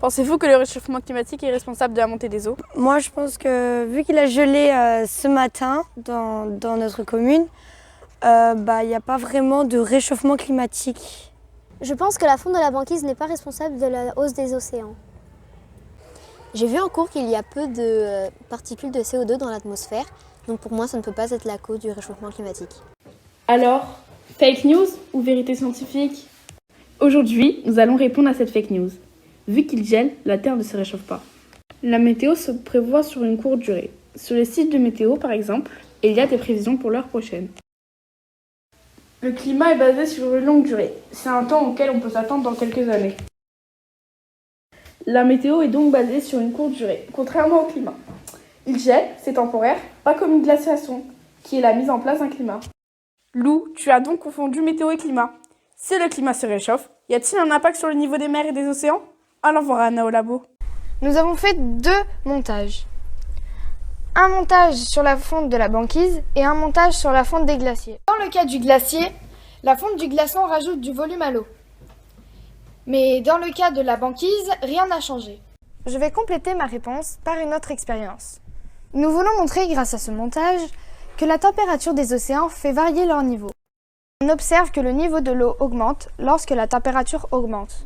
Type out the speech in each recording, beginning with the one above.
Pensez-vous que le réchauffement climatique est responsable de la montée des eaux? Moi, je pense que vu qu'il a gelé ce matin dans notre commune, il n'y a pas vraiment de réchauffement climatique. Je pense que la fonte de la banquise n'est pas responsable de la hausse des océans. J'ai vu en cours qu'il y a peu de particules de CO2 dans l'atmosphère, donc pour moi ça ne peut pas être la cause du réchauffement climatique. Alors, fake news ou vérité scientifique? Aujourd'hui, nous allons répondre à cette fake news. Vu qu'il gèle, la Terre ne se réchauffe pas. La météo se prévoit sur une courte durée. Sur les sites de météo, par exemple, il y a des prévisions pour l'heure prochaine. Le climat est basé sur une longue durée. C'est un temps auquel on peut s'attendre dans quelques années. La météo est donc basée sur une courte durée, contrairement au climat. Il gèle, c'est temporaire, pas comme une glaciation, qui est la mise en place d'un climat. Lou, tu as donc confondu météo et climat. Si le climat se réchauffe, y a-t-il un impact sur le niveau des mers et des océans? Allons voir Anna au labo. Nous avons fait 2 montages. Un montage sur la fonte de la banquise et un montage sur la fonte des glaciers. Dans le cas du glacier, la fonte du glaçon rajoute du volume à l'eau. Mais dans le cas de la banquise, rien n'a changé. Je vais compléter ma réponse par une autre expérience. Nous voulons montrer grâce à ce montage que la température des océans fait varier leur niveau. On observe que le niveau de l'eau augmente lorsque la température augmente.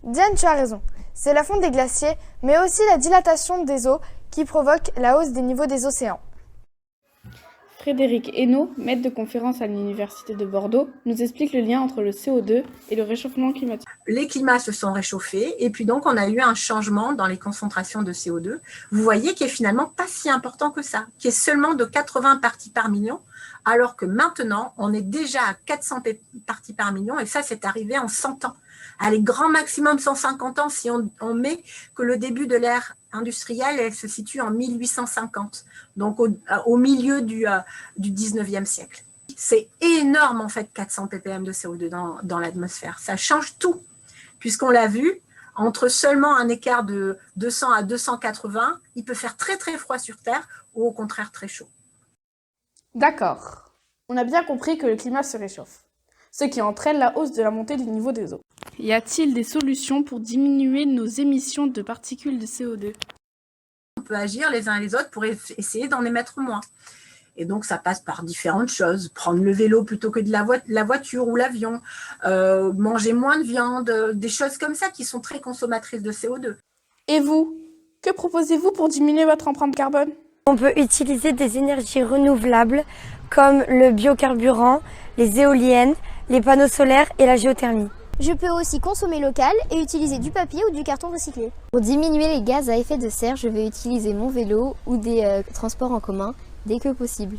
Diane, tu as raison. C'est la fonte des glaciers, mais aussi la dilatation des eaux qui provoque la hausse des niveaux des océans. Frédéric Hainaut, maître de conférence à l'Université de Bordeaux, nous explique le lien entre le CO2 et le réchauffement climatique. Les climats se sont réchauffés et puis donc on a eu un changement dans les concentrations de CO2. Vous voyez qui est finalement pas si important que ça, qui est seulement de 80 parties par million, alors que maintenant on est déjà à 400 parties par million et ça c'est arrivé en 100 ans. Allez, grand maximum 150 ans si on met que le début de l'ère industrielle, elle se situe en 1850, donc au milieu du 19e siècle. C'est énorme en fait 400 ppm de CO2 dans l'atmosphère. Ça change tout, puisqu'on l'a vu, entre seulement un écart de 200 à 280, il peut faire très très froid sur Terre ou au contraire très chaud. D'accord. On a bien compris que le climat se réchauffe, ce qui entraîne la hausse de la montée du niveau des eaux. Y a-t-il des solutions pour diminuer nos émissions de particules de CO2? On peut agir les uns et les autres pour essayer d'en émettre moins. Et donc, ça passe par différentes choses. Prendre le vélo plutôt que de la voiture ou l'avion, manger moins de viande, des choses comme ça qui sont très consommatrices de CO2. Et vous, que proposez-vous pour diminuer votre empreinte carbone? On peut utiliser des énergies renouvelables comme le biocarburant, les éoliennes, les panneaux solaires et la géothermie. Je peux aussi consommer local et utiliser du papier ou du carton recyclé. Pour diminuer les gaz à effet de serre, je vais utiliser mon vélo ou des transports en commun dès que possible.